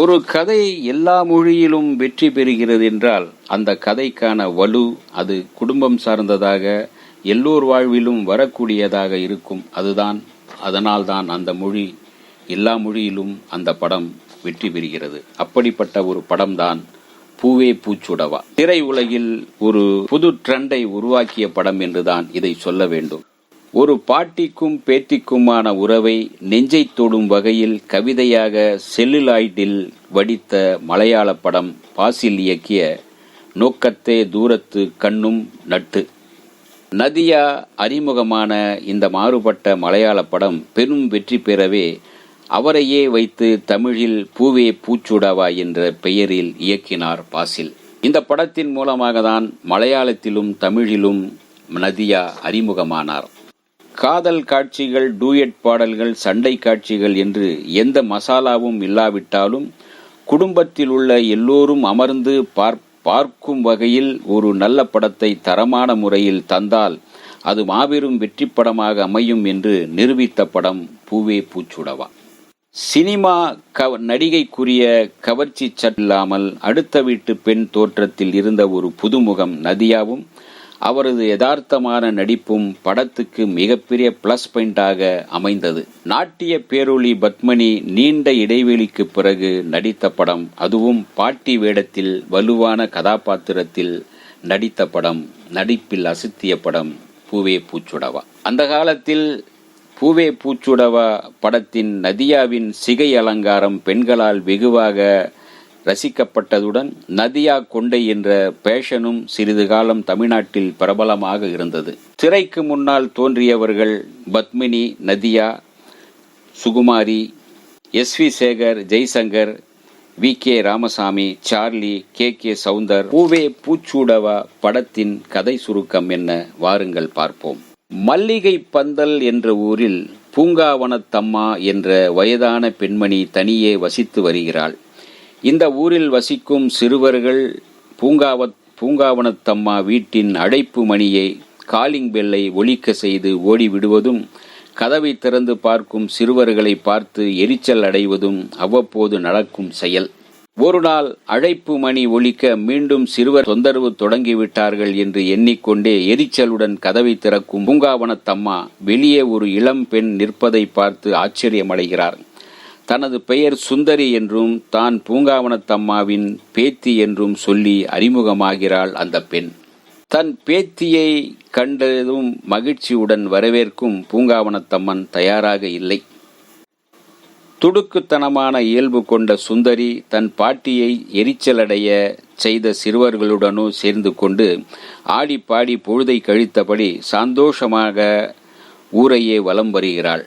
ஒரு கதை எல்லா மொழியிலும் வெற்றி பெறுகிறது என்றால் அந்த கதைக்கான வலு அது குடும்பம் சார்ந்ததாக எல்லோர் வாழ்விலும் வரக்கூடியதாக இருக்கும். அதனால்தான் அந்த மொழி எல்லா மொழியிலும் அந்த படம் வெற்றி பெறுகிறது. அப்படிப்பட்ட ஒரு படம்தான் பூவே பூச்சுடவா. திரை உலகில் ஒரு புது ட்ரெண்டை உருவாக்கிய படம் என்றுதான் இதை சொல்ல வேண்டும். ஒரு பாட்டிக்கும் பேத்திக்குமான உறவை நெஞ்சை தொடும் வகையில் கவிதையாக செல்லுலாய்டில் வடித்த மலையாள படம் பாசில் இயக்கிய நோக்கத்தே தூரத்து கண்ணும் நட்டு. நதியா அறிமுகமான இந்த மாறுபட்ட மலையாள படம் பெரும் வெற்றி பெறவே அவரையே வைத்து தமிழில் பூவே பூச்சுடவா என்ற பெயரில் இயக்கினார் பாசில். இந்த படத்தின் மூலமாக தான் மலையாளத்திலும் தமிழிலும் நதியா அறிமுகமானார். காதல் காட்சிகள், டூயட் பாடல்கள், சண்டை காட்சிகள் என்று எந்த மசாலாவும் இல்லாவிட்டாலும் குடும்பத்தில் உள்ள எல்லோரும் அமர்ந்து பார்க்கும் வகையில் ஒரு நல்ல படத்தை தரமான முறையில் தந்தால் அது மாபெரும் வெற்றி படமாக அமையும் என்று நிரூபித்த படம் பூவே பூச்சுடவா. சினிமா நடிகைக்குரிய கவர்ச்சி சட்டில்லாமல் அடுத்த வீட்டு பெண் தோற்றத்தில் இருந்த ஒரு புதுமுகம் நதியாவும் அவரது யதார்த்தமான நடிப்பும் படத்துக்கு மிகப்பெரிய பிளஸ் பாயிண்டாக அமைந்தது. நாட்டிய பேரொளி பத்மினி நீண்ட இடைவெளிக்கு பிறகு நடித்த படம், அதுவும் பாட்டி வேடத்தில் வலுவான கதாபாத்திரத்தில் நடித்த படம், நடிப்பில் அசத்திய படம் பூவே பூச்சுடவா. அந்த காலத்தில் பூவே பூச்சுடவா படத்தின் நதியாவின் சிகை அலங்காரம் பெண்களால் வெகுவாக ரசிக்கப்பட்டதுடன் நதியா கொண்டை என்ற பேஷனும் சிறிது காலம் தமிழ்நாட்டில் பிரபலமாக இருந்தது. திரைக்கு முன்னால் தோன்றியவர்கள் Padmini, Nadhiya, Sukumari, S V. Sekhar, Jaishankar, V K. Ramasamy, Charlie, K K. Soundar. Poove Poochudava படத்தின் கதை சுருக்கம் என்ன? வாருங்கள் பார்ப்போம். மல்லிகை பந்தல் என்ற ஊரில் பூங்காவனத்தம்மா என்ற வயதான பெண்மணி தனியே வசித்து வருகிறாள். இந்த ஊரில் வசிக்கும் சிறுவர்கள் பூங்காவனத்தம்மா வீட்டின் அழைப்பு மணியை, காலிங் பெல்லை ஒலிக்க செய்து ஓடிவிடுவதும், கதவை திறந்து பார்க்கும் சிறுவர்களை பார்த்து எரிச்சல் அடைவதும் அவ்வப்போது நடக்கும் செயல். ஒரு நாள் அழைப்பு மணி ஒலிக்க மீண்டும் சிறுவர் தொந்தரவு தொடங்கிவிட்டார்கள் என்று எண்ணிக்கொண்டே எரிச்சலுடன் கதவை திறக்கும் பூங்காவனத்தம்மா வெளியே ஒரு இளம் பெண் நிற்பதை பார்த்து ஆச்சரியமடைகிறார். தனது பெயர் சுந்தரி என்றும் தான் பூங்காவனத்தம்மாவின் பேத்தி என்றும் சொல்லி அறிமுகமாகிறாள் அந்த பெண். தன் பேத்தியை கண்டதும் மகிழ்ச்சியுடன் வரவேற்கும் பூங்காவனத்தம்மன் தயாராக இல்லை. துடுக்குத்தனமான இயல்பு கொண்ட சுந்தரி தன் பாட்டியை எரிச்சலடைய செய்த சிறுவர்களுடனோ சேர்ந்து கொண்டு ஆடி பாடி பொழுதை கழித்தபடி சந்தோஷமாக ஊரையே வலம் வருகிறாள்.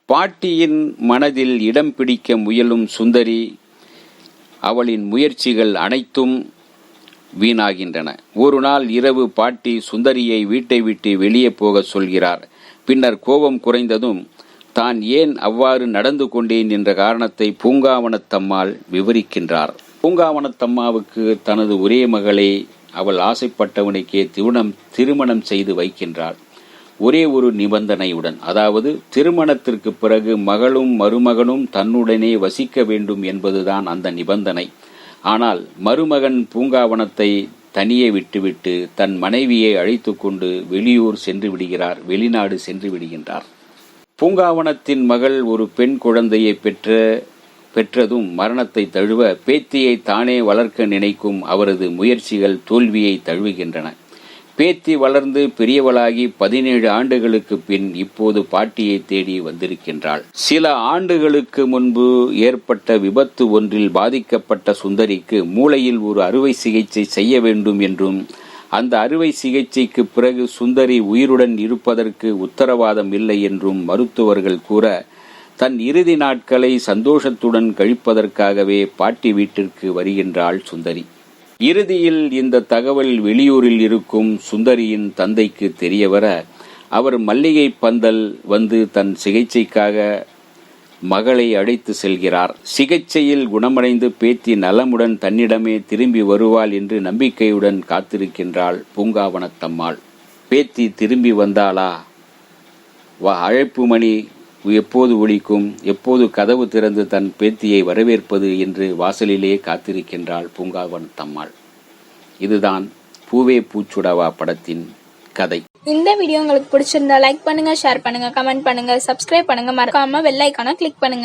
பாட்டியின் மனதில் இடம் பிடிக்க முயலும் சுந்தரி அவளின் முயற்சிகள் அனைத்தும் வீணாகின்றன. ஒரு நாள் இரவு பாட்டி சுந்தரியை வீட்டை விட்டு வெளியே போக சொல்கிறார். பின்னர் கோபம் குறைந்ததும் தான் ஏன் அவ்வாறு நடந்து கொண்டேன் என்ற காரணத்தை பூங்காவனத்தம்மாள் விவரிக்கின்றார். பூங்காவனத்தம்மாவுக்கு தனது ஒரே மகளை அவள் ஆசைப்பட்டவனுக்கே திருமணம் செய்து வைக்கின்றாள். ஒரே ஒரு நிபந்தனையுடன், அதாவது திருமணத்திற்கு பிறகு மகளும் மருமகனும் தன்னுடனே வசிக்க வேண்டும் என்பதுதான் அந்த நிபந்தனை. ஆனால் மருமகன் பூங்காவனத்தை தனியே விட்டுவிட்டு தன் மனைவியை அழைத்து கொண்டு வெளிநாடு சென்று விடுகின்றார். பூங்காவனத்தின் மகள் ஒரு பெண் குழந்தையை பெற்றதும் மரணத்தை தழுவ பேத்தியை தானே வளர்க்க நினைக்கும் அவரது முயற்சிகள் தோல்வியை தழுவுகின்றன. பேத்தி வளர்ந்து பெரியவளாகி 17 ஆண்டுகளுக்கு பின் இப்போது பாட்டியை தேடி வந்திருக்கின்றாள். சில ஆண்டுகளுக்கு முன்பு ஏற்பட்ட விபத்து ஒன்றில் பாதிக்கப்பட்ட சுந்தரிக்கு மூளையில் ஒரு அறுவை சிகிச்சை செய்ய வேண்டும் என்றும் அந்த அறுவை சிகிச்சைக்கு பிறகு சுந்தரி உயிருடன் இருப்பதற்கு உத்தரவாதம் இல்லை என்றும் மருத்துவர்கள் கூற தன் இறுதி நாட்களை சந்தோஷத்துடன் கழிப்பதற்காகவே பாட்டி வீட்டிற்கு வருகின்றாள் சுந்தரி. இறுதியில் இந்த தகவல் வெளியூரில் இருக்கும் சுந்தரியின் தந்தைக்கு தெரியவர அவர் மல்லிகை பந்தல் வந்து தன் சிகிச்சைக்காக மகளை அழைத்து செல்கிறார். சிகிச்சையில் குணமடைந்து பேத்தி நலமுடன் தன்னிடமே திரும்பி வருவாள் என்று நம்பிக்கையுடன் காத்திருக்கின்றாள் பூங்காவனத்தம்மாள். பேத்தி திரும்பி வந்தாளா? அழைப்பு மணி எப்போது ஒலிக்கும், எப்போது கதவு திறந்து தன் பேத்தியை வரவேற்பது என்று வாசலிலே காத்திருக்கின்றாள் பூங்காவன் தம்மாள். இதுதான் பூவே பூச்சுடவா படத்தின் கதை. இந்த வீடியோ உங்களுக்கு பிடிச்சிருந்தா லைக் பண்ணுங்க, ஷேர் பண்ணுங்க, கமெண்ட் பண்ணுங்க, சப்ஸ்கிரைப் பண்ணுங்க, மறக்காம பெல் ஐகானை கிளிக் பண்ணுங்க.